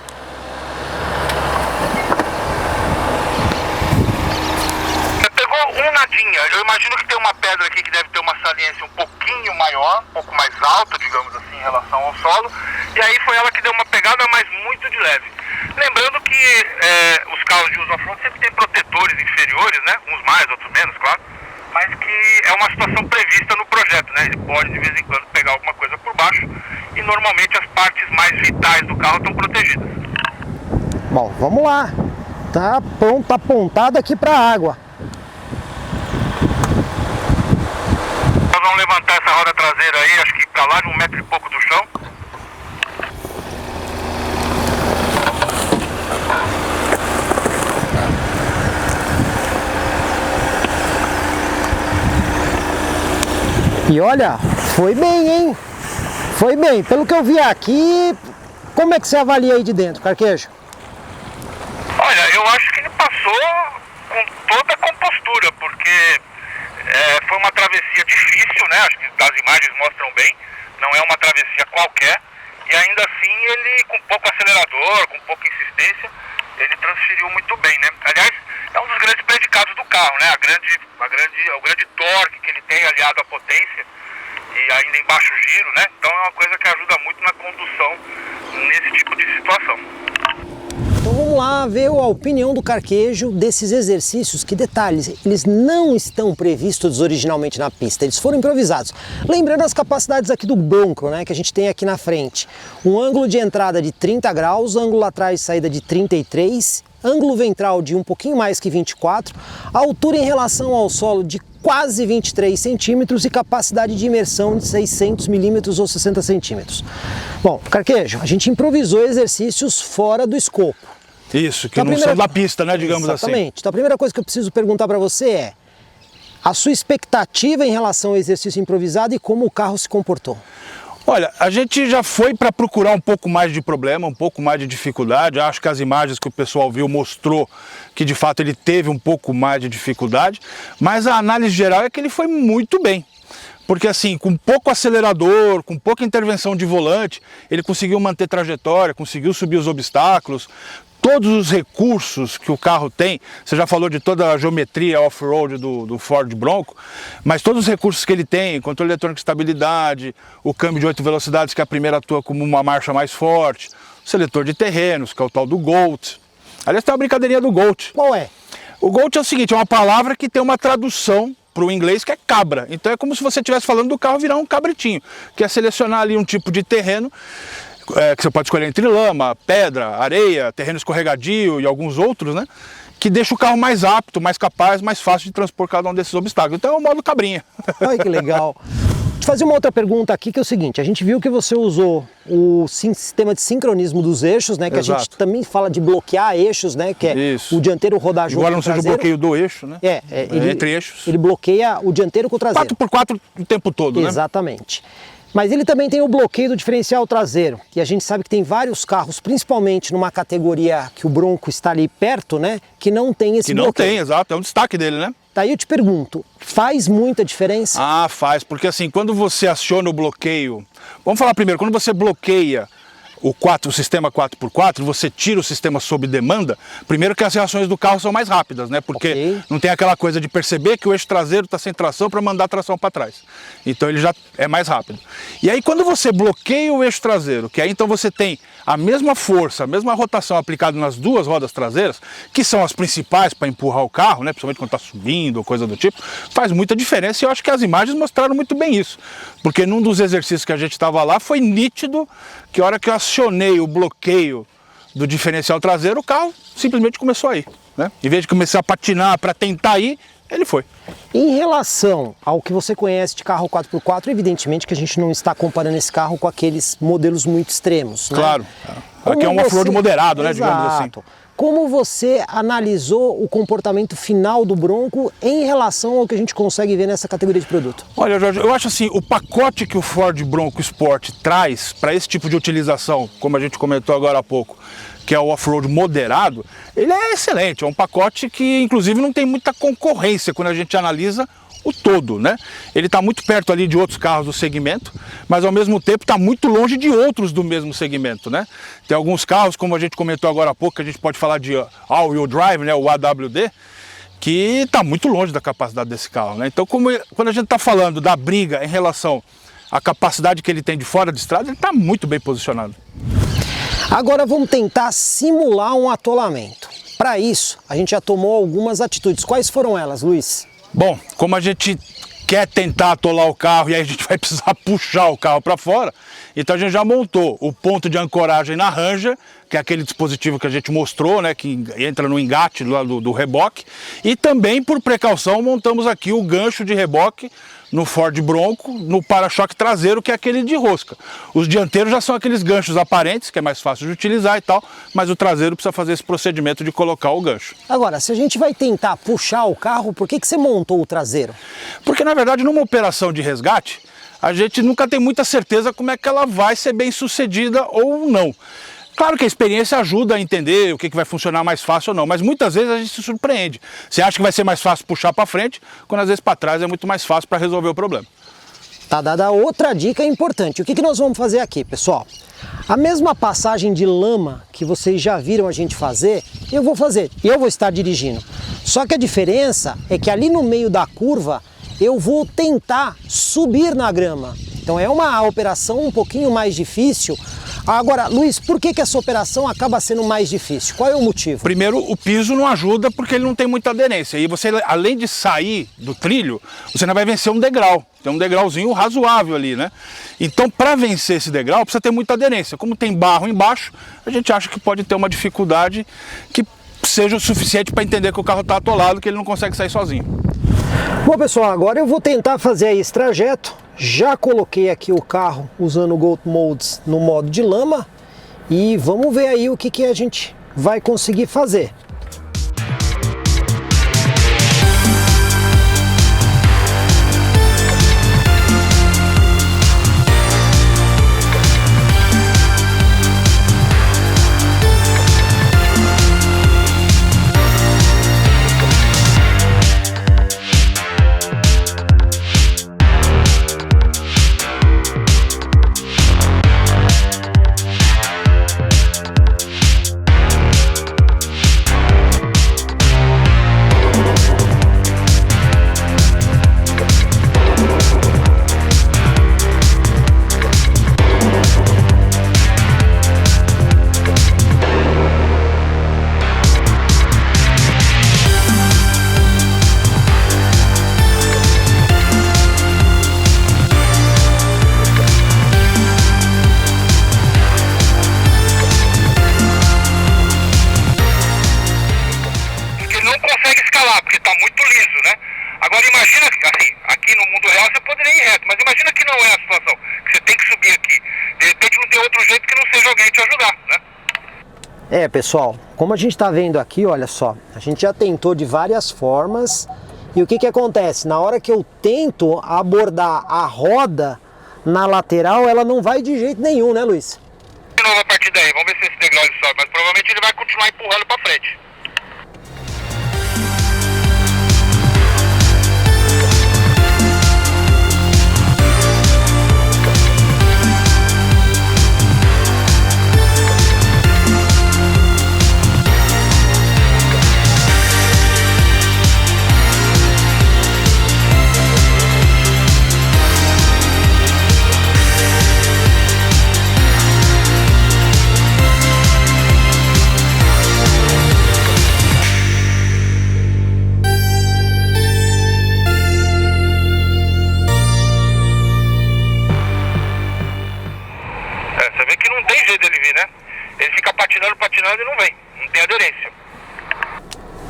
Você pegou um nadinha. Eu imagino que tem uma pedra aqui que deve ter uma saliência um pouquinho maior, um pouco mais alta, digamos assim, em relação ao solo. E aí foi ela que deu uma pegada, mas muito de leve. Lembrando que os carros de uso off-road sempre tem protetores inferiores, né? Uns mais, outros menos, claro. Mas que é uma situação prevista no projeto, né? Ele pode de vez em quando pegar alguma coisa por baixo e normalmente as partes mais vitais do carro estão protegidas. Bom, vamos lá. Tá pronto, tá apontado aqui pra água. Nós vamos levantar essa roda traseira aí, acho que pra lá de 1 metro e pouco do chão. E olha, foi bem, hein? Foi bem. Pelo que eu vi aqui, como é que você avalia aí de dentro, carquejo? Olha, eu acho que ele passou com toda a compostura, porque foi uma travessia difícil, né? Acho que as imagens mostram bem, não é uma travessia qualquer, e ainda assim ele, com pouco acelerador, com pouca insistência, ele transferiu muito bem, né? Aliás, é um dos grandes predicados do carro, né? O grande torque que ele tem aliado à potência e ainda em baixo giro, né? Então é uma coisa que ajuda muito na condução nesse tipo de situação. Então vamos lá ver a opinião do carquejo desses exercícios, que detalhes, eles não estão previstos originalmente na pista, eles foram improvisados. Lembrando as capacidades aqui do Bronco, né, que a gente tem aqui na frente. Um ângulo de entrada de 30 graus, ângulo lateral de saída de 33, ângulo ventral de um pouquinho mais que 24, altura em relação ao solo de quase 23 centímetros e capacidade de imersão de 600 milímetros ou 60 centímetros. Bom, carquejo, a gente improvisou exercícios fora do escopo. Isso, que então, não são da pista, né, digamos exatamente. assim. Exatamente. Então a primeira coisa que eu preciso perguntar para você é a sua expectativa em relação ao exercício improvisado e como o carro se comportou. Olha, a gente já foi para procurar um pouco mais de problema, um pouco mais de dificuldade. Acho que as imagens que o pessoal viu mostrou que de fato ele teve um pouco mais de dificuldade, mas a análise geral é que ele foi muito bem. Porque assim, com pouco acelerador, com pouca intervenção de volante, ele conseguiu manter trajetória, conseguiu subir os obstáculos. Todos os recursos que o carro tem, você já falou de toda a geometria off-road do Ford Bronco, mas todos os recursos que ele tem, controle eletrônico de estabilidade, o câmbio de 8 velocidades, que a primeira atua como uma marcha mais forte, o seletor de terrenos, que é o tal do GOAT. Aliás, tem uma brincadeirinha do GOAT. Qual é? O GOAT é o seguinte, é uma palavra que tem uma tradução para o inglês que é cabra. Então é como se você estivesse falando do carro virar um cabritinho, que é selecionar ali um tipo de terreno, que você pode escolher entre lama, pedra, areia, terreno escorregadio e alguns outros, né? Que deixa o carro mais apto, mais capaz, mais fácil de transpor cada um desses obstáculos. Então é o modo cabrinha. Ai, que legal. Deixa eu fazer uma outra pergunta aqui, que é o seguinte, a gente viu que você usou o sistema de sincronismo dos eixos, né? Que Exato. A gente também fala de bloquear eixos, né? Que é isso. O dianteiro rodar junto Embora com não o seja o traseiro. bloqueio do eixo, né? Entre eixos. Ele bloqueia o dianteiro com o traseiro. 4x4 o tempo todo, né? Exatamente. Mas ele também tem o bloqueio do diferencial traseiro. E a gente sabe que tem vários carros, principalmente numa categoria que o Bronco está ali perto, né? Que não tem esse bloqueio. Que não tem, exato. É um destaque dele, né? Daí eu te pergunto, faz muita diferença? Ah, faz. Porque assim, quando você aciona o bloqueio... Vamos falar primeiro, quando você bloqueia o sistema 4x4, você tira o sistema sob demanda, primeiro que as reações do carro são mais rápidas, né? Porque não tem aquela coisa de perceber que o eixo traseiro está sem tração para mandar a tração para trás. Então ele já é mais rápido. E aí quando você bloqueia o eixo traseiro, que aí então você tem a mesma força, a mesma rotação aplicada nas duas rodas traseiras, que são as principais para empurrar o carro, né? Principalmente quando está subindo ou coisa do tipo, faz muita diferença e eu acho que as imagens mostraram muito bem isso. Porque num dos exercícios que a gente estava lá, foi nítido que a hora que eu acionei o bloqueio do diferencial traseiro, o carro simplesmente começou a ir, né? Em vez de começar a patinar para tentar ir, ele foi. Em relação ao que você conhece de carro 4x4, evidentemente que a gente não está comparando esse carro com aqueles modelos muito extremos, né? Claro. Aqui é um off-road moderado, né, digamos assim. Como você analisou o comportamento final do Bronco em relação ao que a gente consegue ver nessa categoria de produto? Olha, Jorge, eu acho assim, o pacote que o Ford Bronco Sport traz para esse tipo de utilização, como a gente comentou agora há pouco, que é o off-road moderado, ele é excelente, é um pacote que inclusive não tem muita concorrência quando a gente analisa o todo, né? Ele está muito perto ali de outros carros do segmento, mas ao mesmo tempo está muito longe de outros do mesmo segmento, né? Tem alguns carros, como a gente comentou agora há pouco, que a gente pode falar de all-wheel drive, né? O AWD, que está muito longe da capacidade desse carro, né? Então, quando a gente está falando da briga em relação à capacidade que ele tem de fora de estrada, ele está muito bem posicionado. Agora vamos tentar simular um atolamento. Para isso, a gente já tomou algumas atitudes. Quais foram elas, Luiz? Bom, como a gente quer tentar atolar o carro e aí a gente vai precisar puxar o carro para fora, então a gente já montou o ponto de ancoragem na Ranger, que é aquele dispositivo que a gente mostrou, né, que entra no engate lá do reboque, e também por precaução montamos aqui o gancho de reboque no Ford Bronco, no para-choque traseiro, que é aquele de rosca. Os dianteiros já são aqueles ganchos aparentes, que é mais fácil de utilizar e tal, mas o traseiro precisa fazer esse procedimento de colocar o gancho. Agora, se a gente vai tentar puxar o carro, por que você montou o traseiro? Porque, na verdade, numa operação de resgate, a gente nunca tem muita certeza como é que ela vai ser bem sucedida ou não. Claro que a experiência ajuda a entender o que vai funcionar mais fácil ou não, mas muitas vezes a gente se surpreende. Você acha que vai ser mais fácil puxar para frente, quando às vezes para trás é muito mais fácil para resolver o problema. Tá dada outra dica importante. O que nós vamos fazer aqui, pessoal? A mesma passagem de lama que vocês já viram a gente fazer, eu vou fazer. E eu vou estar dirigindo. Só que a diferença é que ali no meio da curva, eu vou tentar subir na grama. Então é uma operação um pouquinho mais difícil. Agora, Luiz, por que essa operação acaba sendo mais difícil? Qual é o motivo? Primeiro, o piso não ajuda porque ele não tem muita aderência. E você, além de sair do trilho, você ainda vai vencer um degrau. Tem um degrauzinho razoável ali, né? Então, para vencer esse degrau, precisa ter muita aderência. Como tem barro embaixo, a gente acha que pode ter uma dificuldade que seja o suficiente para entender que o carro está atolado, que ele não consegue sair sozinho. Bom, pessoal, agora eu vou tentar fazer aí esse trajeto. Já coloquei aqui o carro usando o Goat Modes no modo de lama e vamos ver aí o que a gente vai conseguir fazer. Agora imagina, assim, aqui no mundo real você poderia ir reto, mas imagina que não é a situação, que você tem que subir aqui. De repente não tem outro jeito que não seja alguém te ajudar, né? É, pessoal, como a gente está vendo aqui, olha só, a gente já tentou de várias formas e o que acontece? Na hora que eu tento abordar a roda na lateral, ela não vai de jeito nenhum, né, Luiz? De novo a partir daí, vamos ver se esse degrau ele sobe, mas provavelmente ele vai continuar empurrando para frente. tem jeito dele vir, né? Ele fica patinando e não vem, não tem aderência.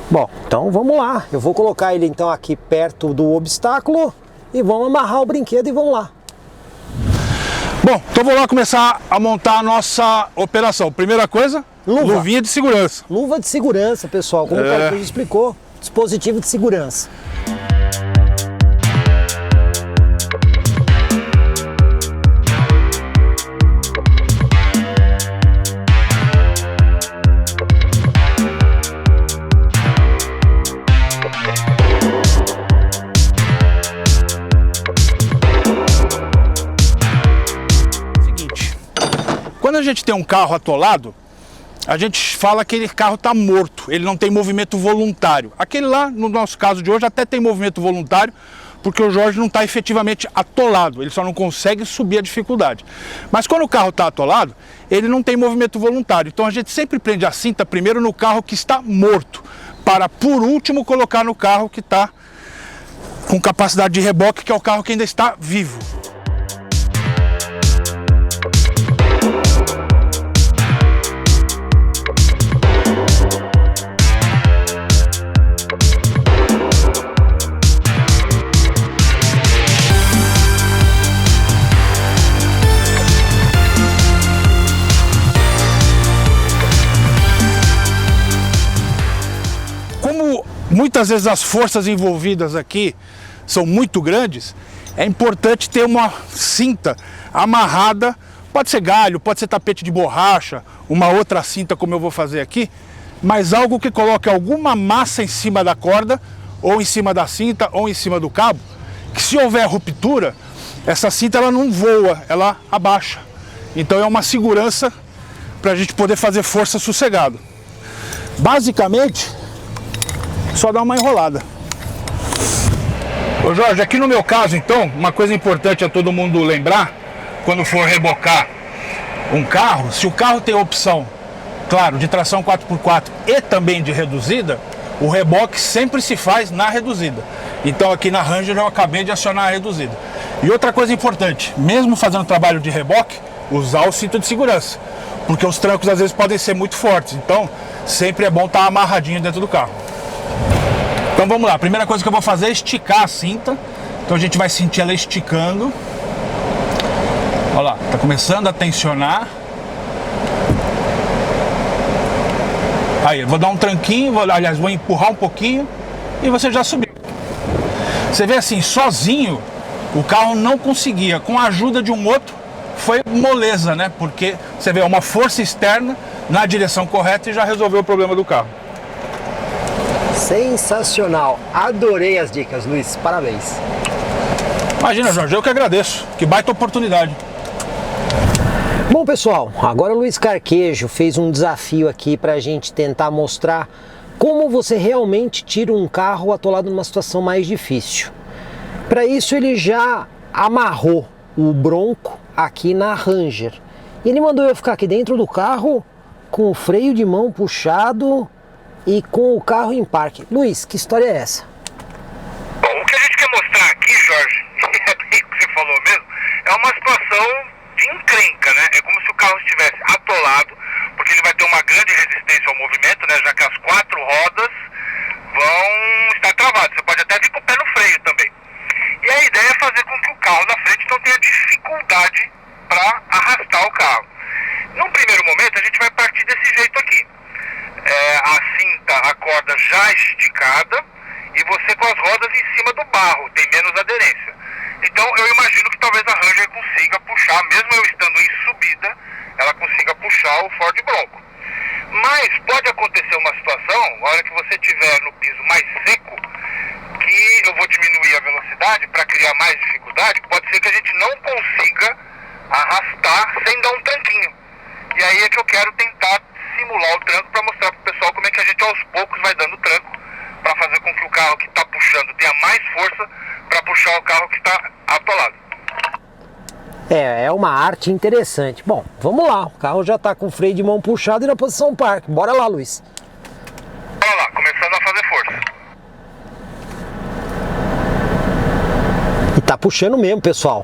Bom, então vamos lá. Eu vou colocar ele então aqui perto do obstáculo e vamos amarrar o brinquedo e vamos lá. Bom, então vou lá começar a montar a nossa operação. Primeira coisa, luvinha de segurança. Luva de segurança, pessoal, como o Carquejo explicou, dispositivo de segurança. Quando a gente tem um carro atolado, a gente fala que aquele carro está morto, ele não tem movimento voluntário. Aquele lá, no nosso caso de hoje, até tem movimento voluntário, porque o Jorge não está efetivamente atolado, ele só não consegue subir a dificuldade. Mas quando o carro está atolado, ele não tem movimento voluntário. Então a gente sempre prende a cinta primeiro no carro que está morto, para por último colocar no carro que está com capacidade de reboque, que é o carro que ainda está vivo. Muitas vezes as forças envolvidas aqui são muito grandes, é importante ter uma cinta amarrada, pode ser galho, pode ser tapete de borracha, uma outra cinta como eu vou fazer aqui, mas algo que coloque alguma massa em cima da corda, ou em cima da cinta, ou em cima do cabo, que se houver ruptura, essa cinta ela não voa, ela abaixa. Então é uma segurança para a gente poder fazer força sossegado. Basicamente, só dar uma enrolada. Ô Jorge, aqui no meu caso então, uma coisa importante a todo mundo lembrar, quando for rebocar um carro, se o carro tem a opção, claro, de tração 4x4 e também de reduzida, o reboque sempre se faz na reduzida. Então aqui na Ranger eu acabei de acionar a reduzida. E outra coisa importante, mesmo fazendo trabalho de reboque, usar o cinto de segurança, porque os trancos às vezes podem ser muito fortes, então sempre é bom estar amarradinho dentro do carro. Então vamos lá, a primeira coisa que eu vou fazer é esticar a cinta. Então a gente vai sentir ela esticando. Olha lá, tá começando a tensionar. Aí, eu vou dar um tranquinho, vou empurrar um pouquinho e você já subiu. Você vê assim, sozinho o carro não conseguia, com a ajuda de um outro foi moleza, né? Porque você vê uma força externa na direção correta e já resolveu o problema do carro. Sensacional, adorei as dicas, Luiz, parabéns. Imagina, Jorge, eu que agradeço, que baita oportunidade. Bom pessoal, agora o Luiz Carquejo fez um desafio aqui pra gente tentar mostrar como você realmente tira um carro atolado numa situação mais difícil. Para isso ele já amarrou o Bronco aqui na Ranger. E ele mandou eu ficar aqui dentro do carro com o freio de mão puxado e com o carro em parque. Luiz, que história é essa? Bom, o que a gente quer mostrar aqui, Jorge, é bem o que você falou mesmo, é uma situação de encrenca, né? É como se o carro estivesse atolado, porque ele vai ter uma grande resistência ao movimento, né? Já que as 4 rodas vão estar travadas. Você pode até vir com o pé no freio também. E a ideia é fazer com que o carro na frente não tenha dificuldade para arrastar o carro. Num primeiro momento, a gente vai partir desse jeito aqui. A cinta, a corda já esticada e você com as rodas em cima do barro, tem menos aderência. Então eu imagino que talvez a Ranger consiga puxar, mesmo eu estando em subida, ela consiga puxar o Ford Bronco. Mas pode acontecer uma situação, na hora que você estiver no piso mais seco, que eu vou diminuir a velocidade para criar mais dificuldade, pode ser que a gente não consiga arrastar sem dar um tranquinho. E aí é que eu quero tentar simular o tranco para mostrar para o pessoal como é que a gente aos poucos vai dando tranco para fazer com que o carro que está puxando tenha mais força para puxar o carro que está atolado. É uma arte interessante. Bom, vamos lá, o carro já está com o freio de mão puxado e na posição parque. Bora lá, Luiz. Bora lá, começando a fazer força. E tá puxando mesmo, pessoal.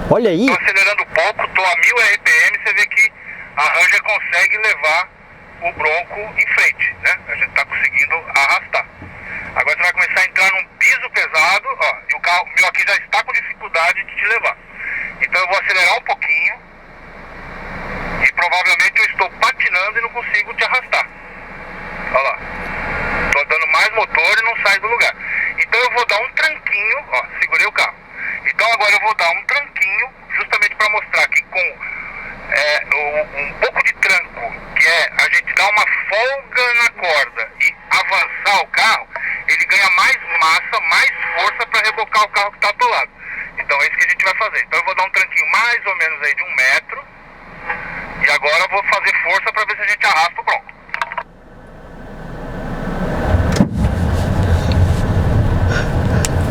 Olha aí. Tô acelerando pouco, tô a 1000 RPM, você vê que a Ranger consegue levar o Bronco em frente, né? A gente está conseguindo arrastar. Agora você vai começar a entrar num piso pesado, ó, e o carro meu aqui já está com dificuldade de te levar. Então eu vou acelerar um pouquinho e provavelmente eu estou patinando e não consigo te arrastar. Olha lá. Estou dando mais motor e não sai do lugar. Então eu vou dar um tranquinho, ó, segurei o carro. Então agora eu vou dar um tranquinho justamente para mostrar que com um pouco de tranco, que é a gente dar uma folga na corda e avançar o carro, ele ganha mais massa, mais força para rebocar o carro que está atolado. Então é isso que a gente vai fazer. Então eu vou dar um tranquinho mais ou menos aí de 1 metro e agora eu vou fazer força para ver se a gente arrasta o Bronco.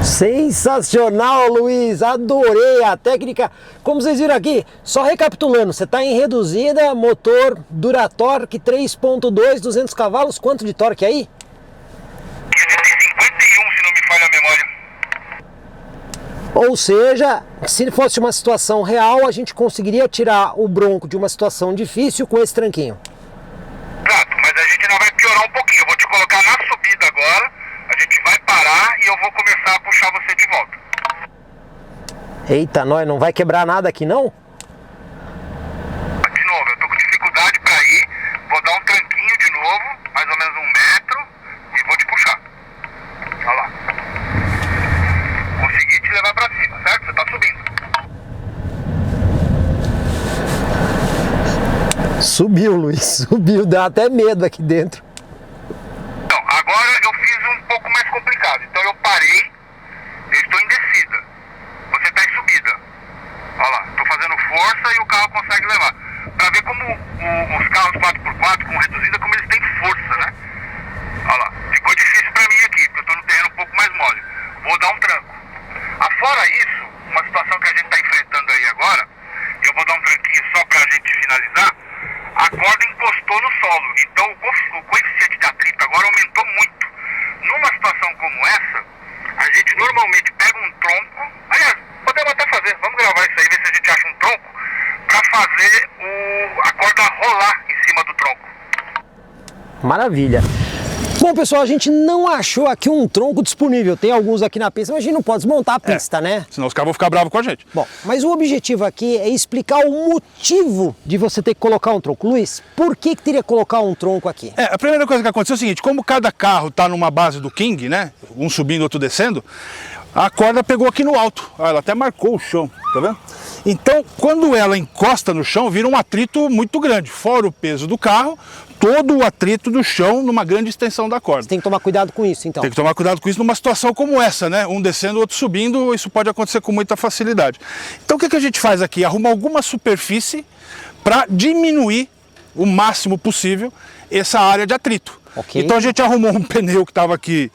Sensacional, Luiz! Adorei a técnica. Como vocês viram aqui, só recapitulando, você está em reduzida, motor Duratorque 3.2, 200 cavalos, quanto de torque aí? 51, se não me falha a memória. Ou seja, se fosse uma situação real, a gente conseguiria tirar o Bronco de uma situação difícil com esse tranquinho. Exato, mas a gente ainda vai piorar um pouquinho. Eu vou te colocar na subida agora, a gente vai parar e eu vou começar a puxar você de volta. Eita, nós não vai quebrar nada aqui não? De novo, eu tô com dificuldade para ir, vou dar um tranquinho de novo, mais ou menos 1 metro, e vou te puxar. Olha lá. Consegui te levar para cima, certo? Você tá subindo. Subiu, Luiz, subiu, dá até medo aqui dentro. Então, agora eu fiz um pouco mais complicado. Então eu parei, eu estou em descida. Você está em subida. Olha lá, estou fazendo força e o carro consegue levar. Para ver como os carros 4x4 com reduzida, como eles têm força, né? Olha lá, ficou difícil para mim aqui, porque eu estou no terreno um pouco mais mole. Vou dar um tranco. Afora isso, uma situação que a gente está enfrentando aí agora, eu vou dar um tranquinho só para a gente finalizar. A corda encostou no solo, então o coeficiente de atrito agora aumentou muito. Numa situação como essa, a gente normalmente pega um tronco, aliás, podemos até fazer, vamos gravar isso aí, ver se a gente acha um tronco, para fazer a corda rolar em cima do tronco. Maravilha. Bom, pessoal, a gente não achou aqui um tronco disponível. Tem alguns aqui na pista, mas a gente não pode desmontar a pista, né? Senão os caras vão ficar bravos com a gente. Bom, mas o objetivo aqui é explicar o motivo de você ter que colocar um tronco. Luiz, por que teria que colocar um tronco aqui? A primeira coisa que aconteceu é o seguinte, como cada carro está numa base do King, né? Um subindo, outro descendo, a corda pegou aqui no alto. Ela até marcou o chão, tá vendo? Então, quando ela encosta no chão, vira um atrito muito grande. Fora o peso do carro, todo o atrito do chão numa grande extensão da corda. Você tem que tomar cuidado com isso, então. Tem que tomar cuidado com isso numa situação como essa, né? Um descendo, o outro subindo, isso pode acontecer com muita facilidade. Então o que a gente faz aqui? Arruma alguma superfície para diminuir o máximo possível essa área de atrito. Okay. Então a gente arrumou um pneu que estava aqui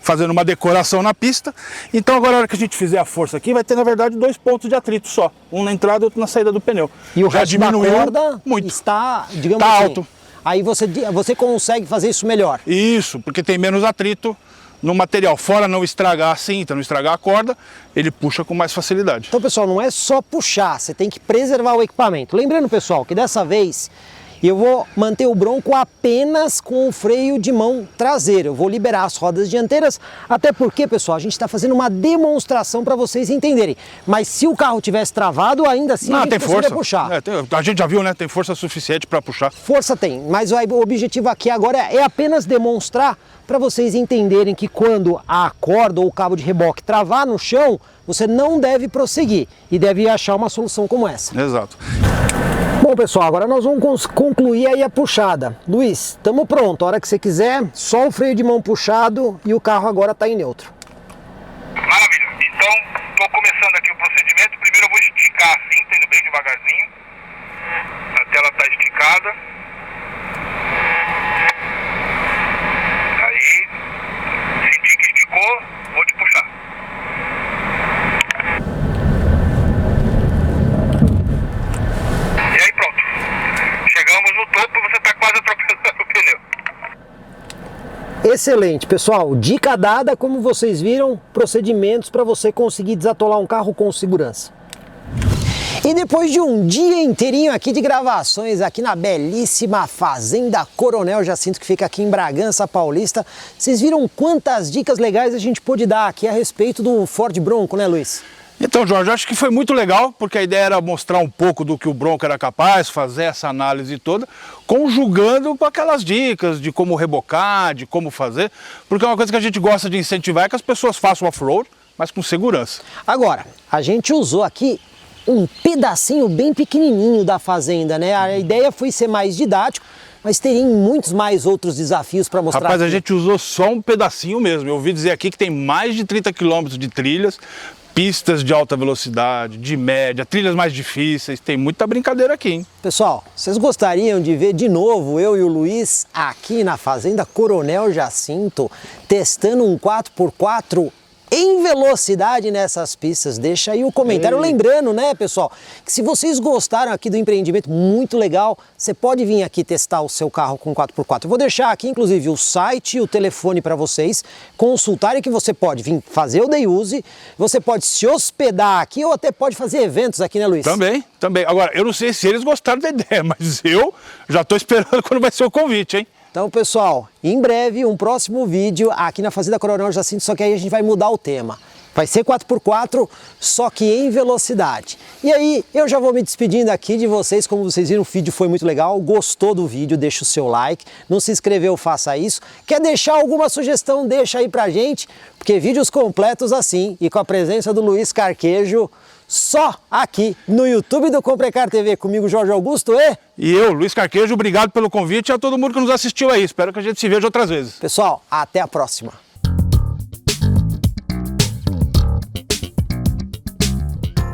fazendo uma decoração na pista. Então agora, na hora que a gente fizer a força aqui, vai ter na verdade 2 pontos de atrito só. Um na entrada e outro na saída do pneu. E o já resto da diminuiu corda muito. Está, digamos Tá assim, alto. Aí você consegue fazer isso melhor. Isso, porque tem menos atrito no material. Fora não estragar a cinta, não estragar a corda, ele puxa com mais facilidade. Então, pessoal, não é só puxar, você tem que preservar o equipamento. Lembrando, pessoal, que dessa vez eu vou manter o Bronco apenas com o freio de mão traseiro. Eu vou liberar as rodas dianteiras, até porque, pessoal, a gente está fazendo uma demonstração para vocês entenderem. Mas se o carro tivesse travado, ainda assim a gente tem conseguiria força. puxar. A gente já viu, né? Tem força suficiente para puxar. Força tem, mas o objetivo aqui agora é apenas demonstrar para vocês entenderem que quando a corda ou o cabo de reboque travar no chão, você não deve prosseguir e deve achar uma solução como essa. Exato. Bom, pessoal, agora nós vamos concluir aí a puxada. Luiz, estamos pronto. A hora que você quiser, só o freio de mão puxado e o carro agora está em neutro. Maravilha. Então, estou começando aqui o procedimento. Primeiro eu vou esticar assim, tá indo bem devagarzinho. A tela está esticada. Aí, senti que esticou, vou te puxar. E aí pronto. Chegamos no topo e você está quase atropelando o pneu. Excelente, pessoal. Dica dada, como vocês viram, procedimentos para você conseguir desatolar um carro com segurança. E depois de um dia inteirinho aqui de gravações, aqui na belíssima Fazenda Coronel Jacinto, que fica aqui em Bragança Paulista, vocês viram quantas dicas legais a gente pôde dar aqui a respeito do Ford Bronco, né, Luiz? Então, Jorge, acho que foi muito legal, porque a ideia era mostrar um pouco do que o Bronco era capaz, fazer essa análise toda, conjugando com aquelas dicas de como rebocar, de como fazer, porque uma coisa que a gente gosta de incentivar é que as pessoas façam off-road, mas com segurança. Agora, a gente usou aqui um pedacinho bem pequenininho da fazenda, né? A ideia foi ser mais didático, mas teria muitos mais outros desafios para mostrar. Rapaz, aqui. A gente usou só um pedacinho mesmo. Eu ouvi dizer aqui que tem mais de 30 quilômetros de trilhas, pistas de alta velocidade, de média, trilhas mais difíceis. Tem muita brincadeira aqui, hein? Pessoal, vocês gostariam de ver de novo eu e o Luiz aqui na Fazenda Coronel Jacinto testando um 4x4 em velocidade nessas pistas? Deixa aí o comentário. Lembrando, né, pessoal, que se vocês gostaram aqui do empreendimento, muito legal, você pode vir aqui testar o seu carro com 4x4. Eu vou deixar aqui, inclusive, o site e o telefone para vocês consultarem, que você pode vir fazer o day use, você pode se hospedar aqui ou até pode fazer eventos aqui, né, Luiz? Também. Agora, eu não sei se eles gostaram da ideia, mas eu já estou esperando quando vai ser o convite, hein? Então, pessoal, em breve um próximo vídeo aqui na Fazenda Coronel Jacinto, só que aí a gente vai mudar o tema. Vai ser 4x4, só que em velocidade. E aí, eu já vou me despedindo aqui de vocês. Como vocês viram, o vídeo foi muito legal. Gostou do vídeo, deixa o seu like. Não se inscreveu, faça isso. Quer deixar alguma sugestão, deixa aí pra gente. Porque vídeos completos assim, e com a presença do Luiz Carquejo, só aqui no YouTube do Comprecar TV, comigo, Jorge Augusto E eu, Luiz Carquejo, obrigado pelo convite e a todo mundo que nos assistiu aí. Espero que a gente se veja outras vezes. Pessoal, até a próxima.